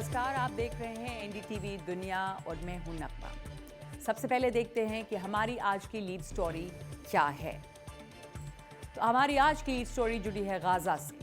नमस्कार, आप देख रहे हैं एनडीटीवी दुनिया और मैं हूं नकमा। सबसे पहले देखते हैं कि हमारी आज की लीड स्टोरी क्या है। तो हमारी आज की लीड स्टोरी जुड़ी है गाजा से।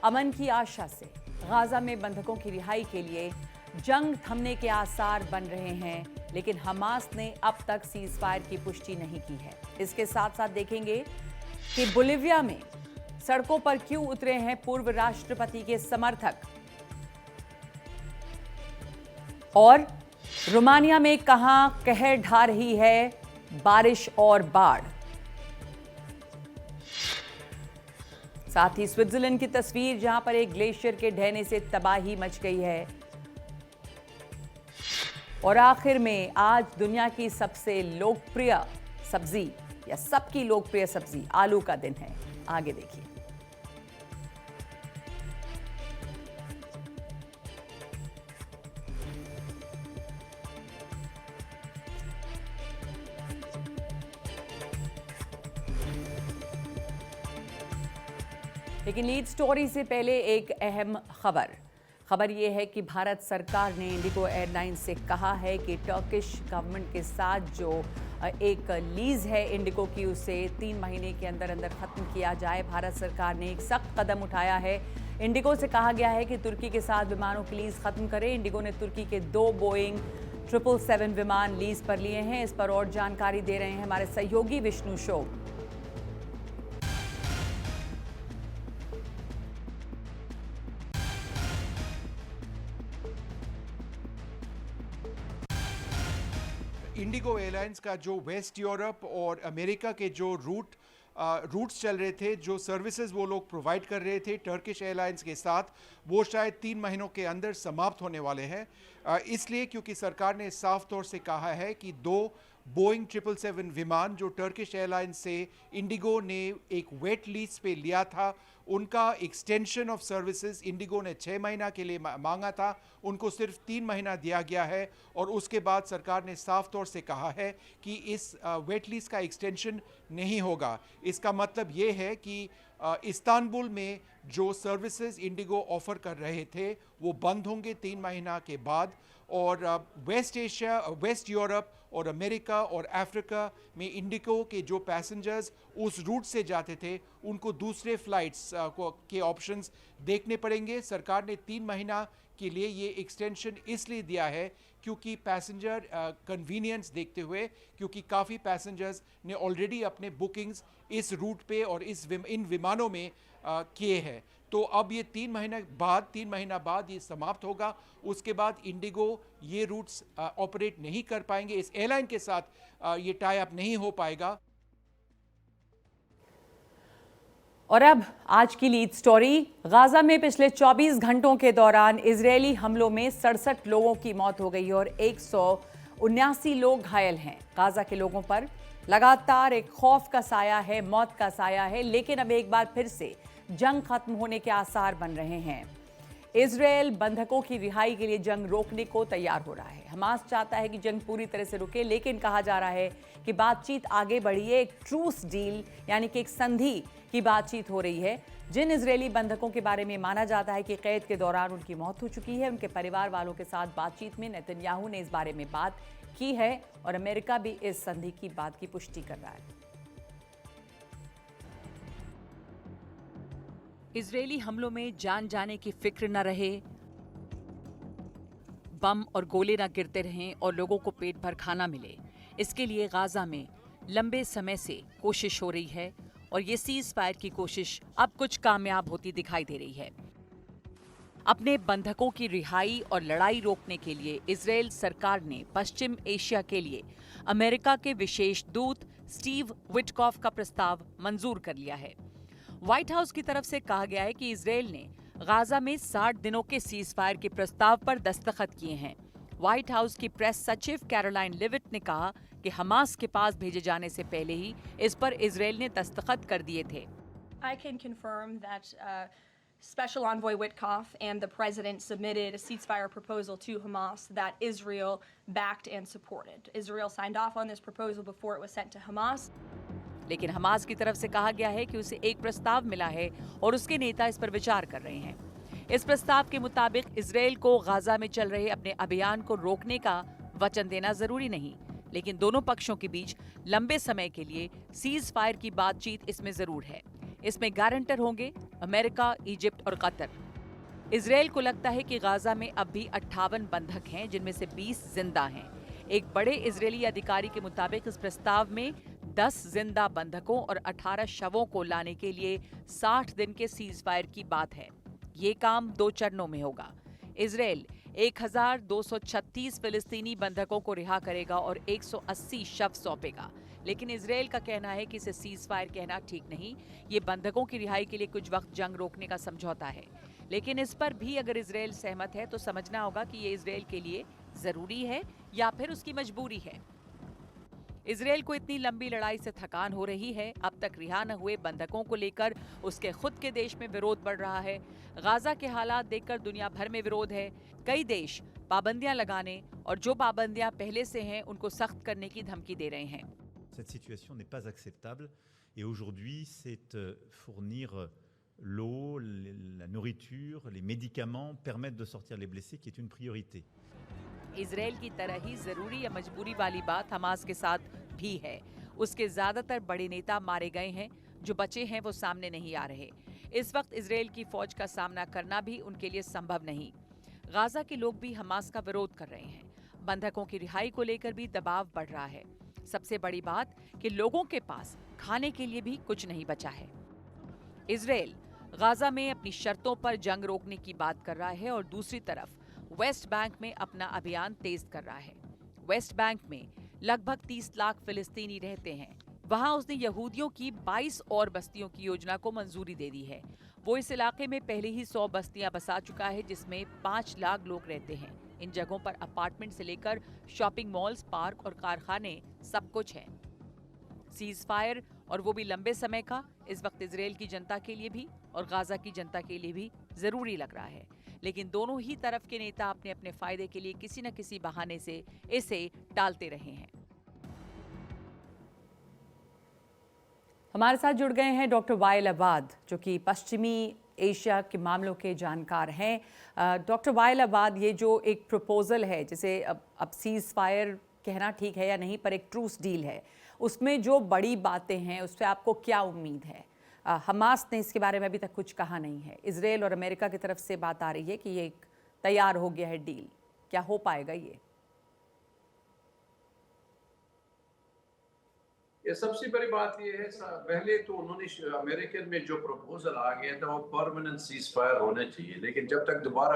अमन की आशा से गाजा में बंधकों की रिहाई के लिए जंग थमने के आसार बन रहे हैं, लेकिन हमास ने अब तक सीज फायर की पुष्टि नहीं की है। इसके साथ साथ देखेंगे कि बोलिविया में सड़कों पर क्यों उतरे हैं पूर्व राष्ट्रपति के समर्थक, और रोमानिया में कहां कहर ढा रही है बारिश और बाढ़। साथ ही स्विट्जरलैंड की तस्वीर, जहां पर एक ग्लेशियर के ढहने से तबाही मच गई है। और आखिर में आज दुनिया की सबसे लोकप्रिय सब्जी या सबकी लोकप्रिय सब्जी आलू का दिन है। आगे देखिए। लेकिन लीड स्टोरी से पहले एक अहम खबर यह है कि भारत सरकार ने इंडिगो एयरलाइंस से कहा है कि टर्किश गवर्नमेंट के साथ जो एक लीज है इंडिगो की, उसे 3 महीने के अंदर अंदर खत्म किया जाए। भारत सरकार ने एक सख्त कदम उठाया है। इंडिगो से कहा गया है कि तुर्की के साथ विमानों की लीज खत्म करे। इंडिगो ने तुर्की के 2 बोइंग 777 विमान लीज पर लिए हैं। इस पर और जानकारी दे रहे हैं हमारे सहयोगी विष्णु शोक। इंडिगो एयरलाइंस का जो वेस्ट यूरोप और अमेरिका के जो रूट्स चल रहे थे, जो सर्विसेज वो लोग प्रोवाइड कर रहे थे टर्किश एयरलाइंस के साथ, वो शायद 3 महीनों के अंदर समाप्त होने वाले हैं। इसलिए क्योंकि सरकार ने साफ तौर से कहा है कि 2 बोइंग 777 विमान जो टर्किश एयरलाइंस से इंडिगो ने एक वेट लीज पे लिया था, उनका एक्सटेंशन ऑफ सर्विसेज इंडिगो ने 6 महीना के लिए मांगा था, उनको सिर्फ 3 महीना दिया गया है। और उसके बाद सरकार ने साफ तौर से कहा है कि इस वेट लीज का एक्सटेंशन नहीं होगा। इसका मतलब ये है कि इस्तांबुल में जो सर्विसेज इंडिगो ऑफर कर रहे थे वो बंद होंगे 3 महीना के बाद। और वेस्ट यूरोप और अमेरिका और अफ्रीका में इंडिगो के जो पैसेंजर्स उस रूट से जाते थे, उनको दूसरे फ्लाइट्स के ऑप्शंस देखने पड़ेंगे। सरकार ने 3 महीना के लिए ये एक्सटेंशन इसलिए दिया है क्योंकि पैसेंजर कन्वीनियंस देखते हुए, क्योंकि काफ़ी पैसेंजर्स ने ऑलरेडी अपने बुकिंग्स इस रूट पे और इन विमानों में किए हैं। तो अब ये 3 महीना बाद ये समाप्त होगा। उसके बाद इंडिगो ये रूट्स ऑपरेट नहीं कर पाएंगे, इस एयरलाइन के साथ ये टाई अप नहीं हो पाएगा। और अब आज की लीड स्टोरी। गाजा में पिछले 24 घंटों के दौरान इजरायली हमलों में 67 लोगों की मौत हो गई और 179 लोग घायल हैं। गाजा के लोगों पर लगातार एक खौफ का साया है, मौत का साया है, लेकिन अब एक बार फिर से जंग खत्म होने के आसार बन रहे हैं। इजरायल बंधकों की रिहाई के लिए जंग रोकने को तैयार हो रहा है। हमास चाहता है कि जंग पूरी तरह से रुके, लेकिन कहा जा रहा है कि बातचीत आगे बढ़ी है। एक ट्रूस डील यानी कि एक संधि की बातचीत हो रही है। जिन इजरायली बंधकों के बारे में माना जाता है कि कैद के दौरान उनकी मौत हो चुकी है, उनके परिवार वालों के साथ बातचीत में नेतन्याहू ने इस बारे में बात की है और अमेरिका भी इस संधि की बात की पुष्टि कर रहा है। इजरायली हमलों में जान जाने की फिक्र न रहे, बम और गोले न गिरते रहें और लोगों को पेट भर खाना मिले, इसके लिए गाजा में लंबे समय से कोशिश हो रही है और ये सीज फायर की कोशिश अब कुछ कामयाब होती दिखाई दे रही है। अपने बंधकों की रिहाई और लड़ाई रोकने के लिए इजरायल सरकार ने पश्चिम एशिया के लिए अमेरिका के विशेष दूत स्टीव विटकॉफ का प्रस्ताव मंजूर कर लिया है। व्हाइट हाउस की तरफ से कहा गया है कि इजरायल ने गाजा में 60 दिनों के सीज फायर के प्रस्ताव पर दस्तखत किए हैं। व्हाइट हाउस की प्रेस सचिव कैरोलाइन लिविट ने कहा कि हमास के पास भेजे जाने से पहले ही इस पर इजरायल ने दस्तखत कर दिए थे। I can confirm that Special Envoy Witkoff and the President submitted a ceasefire proposal to Hamas that Israel backed and supported. Israel signed off on this proposal before it was sent to Hamas. लेकिन Hamas की तरफ से कहा गया है कि उसे एक प्रस्ताव मिला है और उसके नेता इस पर विचार कर रहे हैं। इस प्रस्ताव के मुताबिक इजरायल को गाजा में चल रहे अपने अभियान को रोकने का वचन देना जरूरी नहीं, लेकिन दोनों पक्षों के बीच लंबे समय के लिए सीज फायर की बातचीत इसमें जरूर है। इसमें गारंटर होंगे अमेरिका, इजिप्ट और कतर। इजरायल को लगता है कि गाजा में अब भी 58 बंधक हैं, जिनमें से 20 जिंदा हैं। एक बड़े इजरायली अधिकारी के मुताबिक इस प्रस्ताव में 10 जिंदा बंधकों और 18 शवों को लाने के लिए 60 दिन के सीज फायर की बात है। ये काम 2 चरणों में होगा। इजरायल 1236 फिलिस्तीनी बंधकों को रिहा करेगा और 180 शव सौंपेगा, लेकिन इजरायल का कहना है कि इसे सीज फायर कहना ठीक नहीं। ये बंधकों की रिहाई के लिए कुछ वक्त जंग रोकने का समझौता है, लेकिन इस पर भी अगर इजरायल सहमत है तो समझना होगा कि ये इजरायल के लिए जरूरी है या फिर उसकी मजबूरी है। इजरायल को इतनी लंबी लड़ाई से थकान हो रही है। अब तक रिहा न हुए बंधकों को लेकर उसके खुद के देश में विरोध बढ़ रहा है। गाजा के हालात देखकर दुनिया भर में विरोध है। कई देश पाबंदियां लगाने और जो पाबंदियां पहले से हैं उनको सख्त करने की धमकी दे रहे हैं। Cette situation n'est pas acceptable et aujourd'hui c'est fournir l'eau, la nourriture, les médicaments, permettre de sortir les blessés qui est une priorité. Israel की तरह ही जरूरी या मजबूरी वाली बात हमास के साथ भी है। उसके ज्यादातर बड़े नेता मारे गए हैं, जो बचे हैं वो सामने नहीं आ रहे। इस वक्त इजरायल की फौज का सामना करना भी उनके लिए संभव नहीं। गाजा के लोग भी हमास का विरोध कर रहे हैं। बंधकों की रिहाई को लेकर भी दबाव बढ़ रहा है। सबसे बड़ी बात कि लोगों के पास खाने के लिए भी कुछ नहीं बचा है। इजरायल गाजा में अपनी शर्तों पर जंग रोकने की बात कर रहा है और दूसरी तरफ वेस्ट बैंक में अपना अभियान तेज कर रहा है। वेस्ट बैंक में लगभग 30 लाख फिलिस्तीनी रहते हैं। वहां उसने यहूदियों की 22 और बस्तियों की योजना को मंजूरी दे दी है। वो इस इलाके में पहले ही 100 बस्तियां बसा चुका है, जिसमें 5 लाख लोग रहते हैं। इन जगहों पर अपार्टमेंट से लेकर शॉपिंग मॉल्स, पार्क और कारखाने सब कुछ है। सीज फायर और वो भी लंबे समय का इस वक्त इजरायल की जनता के लिए भी और गाजा की जनता के लिए भी जरूरी लग रहा है, लेकिन दोनों ही तरफ के नेता अपने अपने फायदे के लिए किसी न किसी बहाने से इसे टालते रहे हैं। हमारे साथ जुड़ गए हैं डॉक्टर वाइल अबाद, जो कि पश्चिमी एशिया के मामलों के जानकार हैं। डॉक्टर वाइल अबाद, ये जो एक प्रपोजल है, जिसे अब सीज फायर कहना ठीक है या नहीं, पर एक ट्रूस डील है, उसमें जो बड़ी बातें हैं उससे आपको क्या उम्मीद है? हमास ने इसके बारे में अभी तक कुछ कहा नहीं है। इजरायल और अमेरिका की तरफ से बात आ रही है कि ये एक तैयार हो गया है डील। क्या हो पाएगा ये? सबसे बड़ी बात ये है, पहले तो उन्होंने अमेरिकन में जो प्रपोजल आ गया था वो परमानेंट सीज फायर होना चाहिए, लेकिन जब तक दोबारा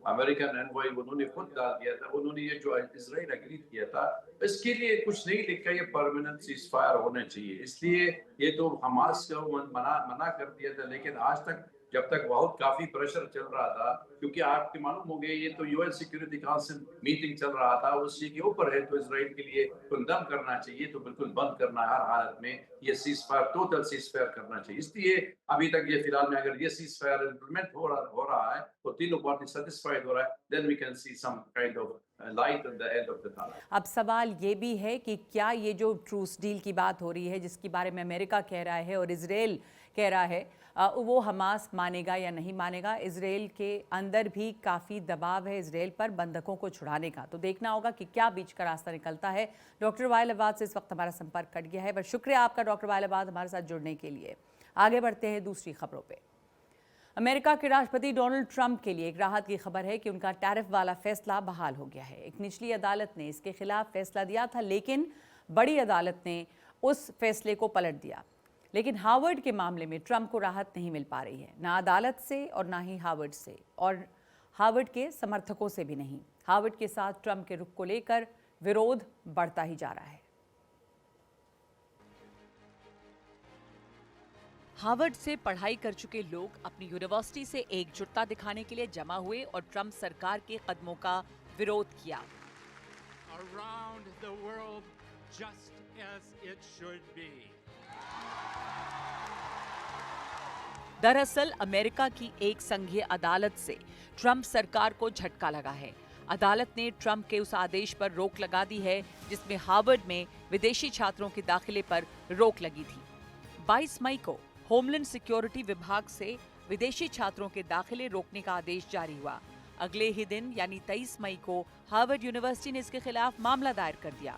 अमेरिकन एनवॉय उन्होंने खुद डाल दिया था, उन्होंने ये जो इजराइल एग्री किया था इसके लिए कुछ नहीं लिखा, ये परमानेंट सीज फायर होना चाहिए। इसलिए ये तो हमास को मना कर दिया था, लेकिन आज तक जब तक बहुत काफी प्रेशर चल रहा था, क्योंकि आपके मालूम हो गए ये तो यूएन सिक्योरिटी काउंसिल मीटिंग चल रहा था, उसी के ऊपर है, तो इजराइल के लिए कंडम करना चाहिए, तो बिल्कुल बंद करना हर हालत में, ये cease fire total cease fire करना चाहिए। इसलिए अभी तक ये फिलहाल में अगर ये सीज फायर इम्प्लीमेंट हो रहा है तो तीनों पार्टी सेटिस्फाइड हो रहा है, then we can see some kind of light at the end of the tunnel. अब सवाल ये भी है कि क्या ये जो ट्रूस डील की बात हो रही है, जिसके बारे में अमेरिका कह रहा है और इजरायल कह रहा है, वो हमास मानेगा या नहीं मानेगा? इजरायल के अंदर भी काफ़ी दबाव है इजरायल पर बंधकों को छुड़ाने का, तो देखना होगा कि क्या बीच का रास्ता निकलता है। डॉक्टर वाइल अबाद से इस वक्त हमारा संपर्क कट गया है, पर शुक्रिया आपका डॉक्टर वाइल अबाद हमारे साथ जुड़ने के लिए। आगे बढ़ते हैं दूसरी खबरों पे। अमेरिका के राष्ट्रपति डोनाल्ड ट्रंप के लिए एक राहत की खबर है कि उनका टैरिफ वाला फैसला बहाल हो गया है। एक निचली अदालत ने इसके खिलाफ फैसला दिया था, लेकिन बड़ी अदालत ने उस फैसले को पलट दिया। लेकिन हार्वर्ड के मामले में ट्रंप को राहत नहीं मिल पा रही है, ना अदालत से और ना ही हार्वर्ड से, और हार्वर्ड के समर्थकों से भी नहीं। हार्वर्ड के साथ ट्रंप के रुख को लेकर विरोध बढ़ता ही जा रहा है। हार्वर्ड से पढ़ाई कर चुके लोग अपनी यूनिवर्सिटी से एकजुटता दिखाने के लिए जमा हुए और ट्रंप सरकार के कदमों का विरोध किया। Around the world, just as it should be. दरअसल अमेरिका की एक संघीय अदालत से ट्रंप सरकार को झटका लगा है। अदालत ने ट्रंप के उस आदेश पर रोक लगा दी है जिसमें हार्वर्ड में विदेशी छात्रों के दाखिले पर रोक लगी थी। 22 मई को होमलैंड सिक्योरिटी विभाग से विदेशी छात्रों के दाखिले रोकने का आदेश जारी हुआ। अगले ही दिन यानी 23 मई को हार्वर्ड यूनिवर्सिटी ने इसके खिलाफ मामला दायर कर दिया।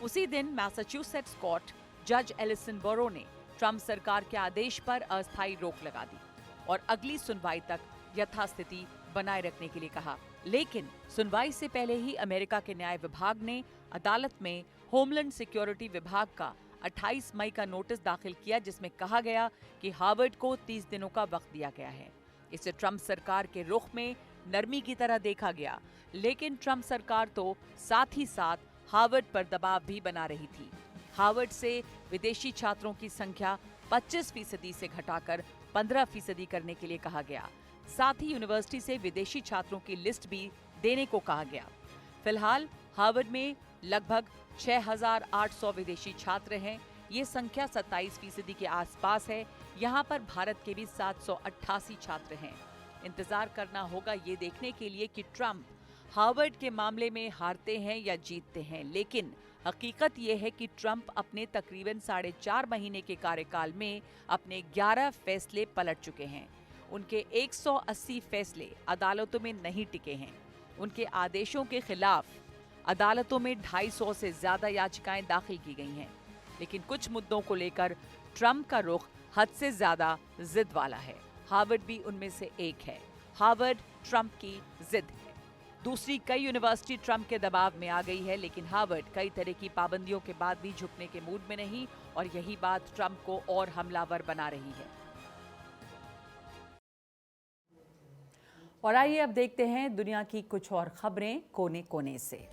उसी दिन मैसाचुसेट्स कोर्ट जज एलिसन बोरो ने ट्रंप सरकार के आदेश पर अस्थायी रोक लगा दी और अगली सुनवाई तक यथास्थिति बनाए रखने के लिए कहा। लेकिन सुनवाई से पहले ही अमेरिका के न्याय विभाग ने अदालत में होमलैंड सिक्योरिटी विभाग का 28 मई का नोटिस दाखिल किया, जिसमें कहा गया कि हार्वर्ड को 30 दिनों का वक्त दिया गया है। इसे ट्रंप सरकार के रुख में नरमी की तरह देखा गया, लेकिन ट्रंप सरकार तो साथ ही साथ हार्वर्ड पर दबाव भी बना रही थी। हार्वर्ड से विदेशी छात्रों की संख्या 25% से घटाकर 15% करने के लिए कहा गया। साथ ही यूनिवर्सिटी से विदेशी छात्रों की लिस्ट भी देने को कहा गया। फिलहाल हार्वर्ड में लगभग 6,800 विदेशी छात्र हैं। ये संख्या 27% के आसपास है। यहाँ पर भारत के भी 788 छात्र हैं। इंतजार करना होगा ये देखने के लिए कि ट्रंप हार्वर्ड के मामले में हारते हैं या जीतते हैं। लेकिन हकीकत ये है कि ट्रंप अपने तकरीबन 4.5 महीने के कार्यकाल में अपने 11 फैसले पलट चुके हैं। उनके 180 फैसले अदालतों में नहीं टिके हैं। उनके आदेशों के खिलाफ अदालतों में 250 से ज्यादा याचिकाएं दाखिल की गई हैं। लेकिन कुछ मुद्दों को लेकर ट्रंप का रुख हद से ज्यादा जिद वाला है। हार्वर्ड भी उनमें से एक है। हार्वर्ड ट्रंप की जिद है। दूसरी कई यूनिवर्सिटी ट्रंप के दबाव में आ गई है, लेकिन हार्वर्ड कई तरह की पाबंदियों के बाद भी झुकने के मूड में नहीं, और यही बात ट्रंप को और हमलावर बना रही है। और आइए अब देखते हैं दुनिया की कुछ और खबरें कोने कोने से।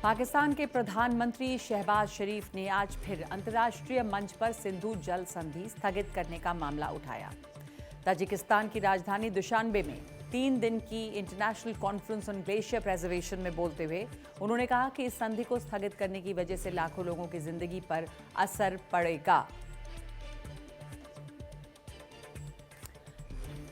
पाकिस्तान के प्रधानमंत्री शहबाज शरीफ ने आज फिर अंतर्राष्ट्रीय मंच पर सिंधु जल संधि स्थगित करने का मामला उठाया। ताजिकिस्तान की राजधानी दुशानबे में 3 दिन की international conference on glacier preservation में बोलते हुए उन्होंने कहा कि इस संधि को स्थगित करने की वजह से लाखों लोगों की जिंदगी पर असर पड़ेगा।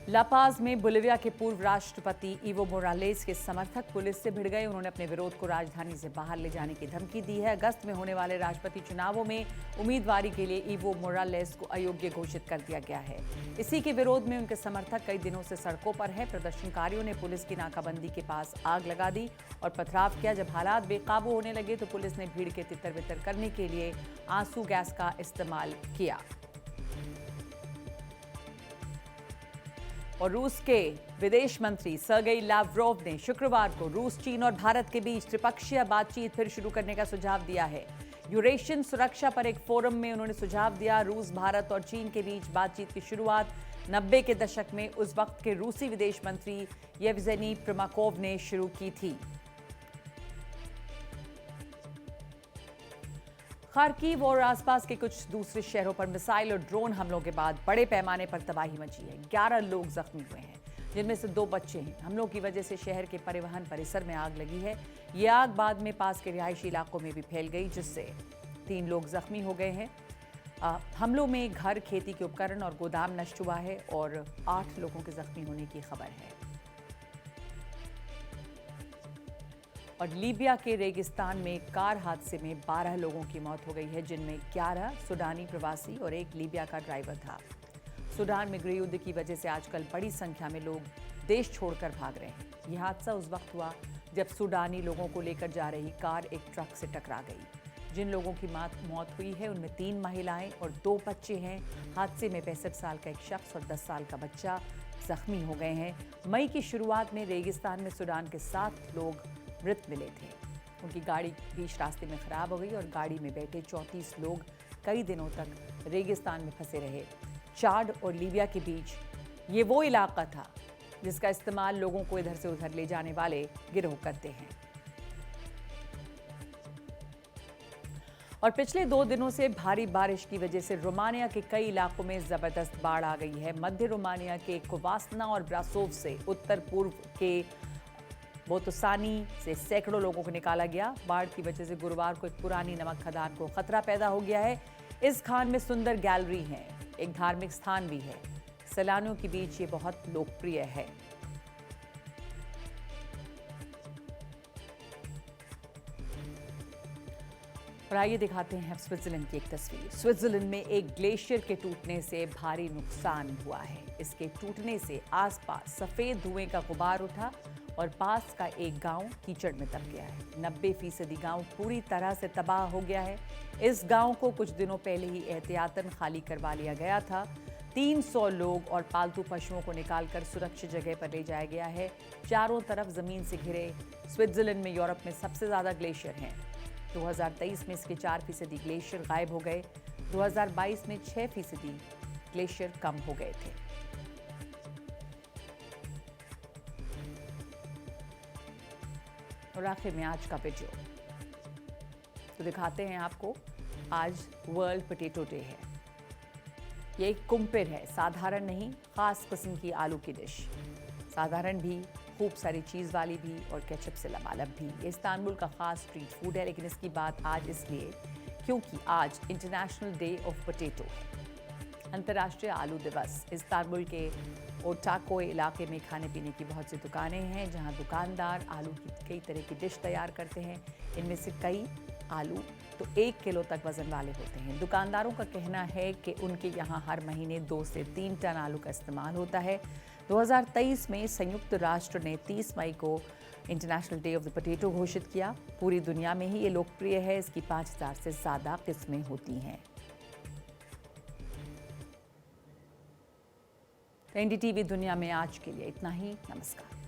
लापाज में बोलिविया के पूर्व राष्ट्रपति इवो मोरालेस के समर्थक पुलिस से भिड़ गए। उन्होंने अपने विरोध को राजधानी से बाहर ले जाने की धमकी दी है। अगस्त में होने वाले राष्ट्रपति चुनावों में उम्मीदवारी के लिए इवो मोरालेस को अयोग्य घोषित कर दिया गया है। इसी के विरोध में उनके समर्थक कई दिनों से सड़कों पर हैं। प्रदर्शनकारियों ने पुलिस की नाकाबंदी के पास आग लगा दी और पथराव किया। जब हालात बेकाबू होने लगे तो पुलिस ने भीड़ के तितर बितर करने के लिए आंसू गैस का इस्तेमाल किया। और रूस के विदेश मंत्री सर्गेई लावरोव ने शुक्रवार को रूस, चीन और भारत के बीच त्रिपक्षीय बातचीत फिर शुरू करने का सुझाव दिया है। यूरेशियन सुरक्षा पर एक फोरम में उन्होंने सुझाव दिया। रूस, भारत और चीन के बीच बातचीत की शुरुआत 90 के दशक में उस वक्त के रूसी विदेश मंत्री येवजेनी प्रिमाकोव ने शुरू की थी। खार्किव और आसपास के कुछ दूसरे शहरों पर मिसाइल और ड्रोन हमलों के बाद बड़े पैमाने पर तबाही मची है। 11 लोग जख्मी हुए हैं, जिनमें से 2 बच्चे हैं। हमलों की वजह से शहर के परिवहन परिसर में आग लगी है। ये आग बाद में पास के रिहायशी इलाकों में भी फैल गई, जिससे 3 लोग जख्मी हो गए हैं। हमलों में घर, खेती के उपकरण और गोदाम नष्ट हुआ है और 8 लोगों के जख्मी होने की खबर है। और लीबिया के रेगिस्तान में कार हादसे में 12 लोगों की मौत हो गई है, जिनमें 11 सूडानी प्रवासी और 1 लीबिया का ड्राइवर था। सूडान में गृह युद्ध की वजह से आजकल बड़ी संख्या में लोग देश छोड़कर भाग रहे हैं। यह हादसा उस वक्त हुआ जब सूडानी लोगों को लेकर जा रही कार एक ट्रक से टकरा गई। जिन लोगों की मौत हुई है उनमें 3 महिलाएं और 2 बच्चे हैं। हादसे में 65 साल का एक शख्स और 10 साल का बच्चा जख्मी हो गए हैं। मई की शुरुआत में रेगिस्तान में सूडान के 7 लोग मृत मिले थे। उनकी गाड़ी बीच रास्ते में खराब हो गई और गाड़ी में बैठे 34 लोग कई दिनों तक रेगिस्तान में फंसे रहे। चाड और लीबिया के बीच ये वो इलाका था जिसका इस्तेमाल लोगों को इधर से उधर ले जाने वाले गिरोह करते हैं। और पिछले 2 दिनों से भारी बारिश की वजह से रोमानिया के कई इलाकों में जबरदस्त बाढ़ आ गई है। मध्य रोमानिया के कोवासना और ब्रासोव से उत्तर पूर्व के बोतोसानी से सैकड़ों लोगों को निकाला गया। बाढ़ की वजह से गुरुवार को एक पुरानी नमक खदान को खतरा पैदा हो गया है। इस खान में सुंदर गैलरी है, एक धार्मिक स्थान भी है। सैलानियों के बीच ये बहुत लोकप्रिय है। और आइए दिखाते हैं स्विट्जरलैंड की एक तस्वीर। स्विट्जरलैंड में एक ग्लेशियर के टूटने से भारी नुकसान हुआ है। इसके टूटने से आसपास सफेद धुएं का गुबार उठा और पास का एक गांव कीचड़ में दब गया है। 90% गांव पूरी तरह से तबाह हो गया है। इस गांव को कुछ दिनों पहले ही एहतियातन खाली करवा लिया गया था। 300 लोग और पालतू पशुओं को निकालकर सुरक्षित जगह पर ले जाया गया है। चारों तरफ जमीन से घिरे स्विट्जरलैंड में यूरोप में सबसे ज्यादा ग्लेशियर हैं। 2023 में इसके 4% ग्लेशियर गायब हो गए। 2022 में 6% ग्लेशियर कम हो गए थे। और आखिर में आज का वीडियो तो दिखाते हैं आपको। आज वर्ल्ड पोटैटो डे है। ये एक कुम्पिर है, साधारण नहीं, खास किस्म की आलू की डिश। साधारण भी, खूब सारी चीज़ वाली भी और केचप से लबालब भी। ये इस्तांबुल का खास स्ट्रीट फूड है, लेकिन इसकी बात आज इसलिए क्योंकि आज इंटरनेशनल डे ऑफ पोटैटो है, अंतर्राष्ट्रीय आलू दिवस। इस्तांबुल के ओटाको इलाके में खाने पीने की बहुत सी दुकानें हैं जहां दुकानदार आलू की कई तरह की डिश तैयार करते हैं। इनमें से कई आलू तो 1 किलो तक वजन वाले होते हैं। दुकानदारों का कहना है कि उनके यहाँ हर महीने 2 से 3 टन आलू का इस्तेमाल होता है। 2023 में संयुक्त राष्ट्र ने 30 मई को international day of the potato घोषित किया। पूरी दुनिया में ही ये लोकप्रिय है। इसकी 5000 से ज़्यादा किस्में होती हैं। एनडीटीवी दुनिया में आज के लिए इतना ही। नमस्कार।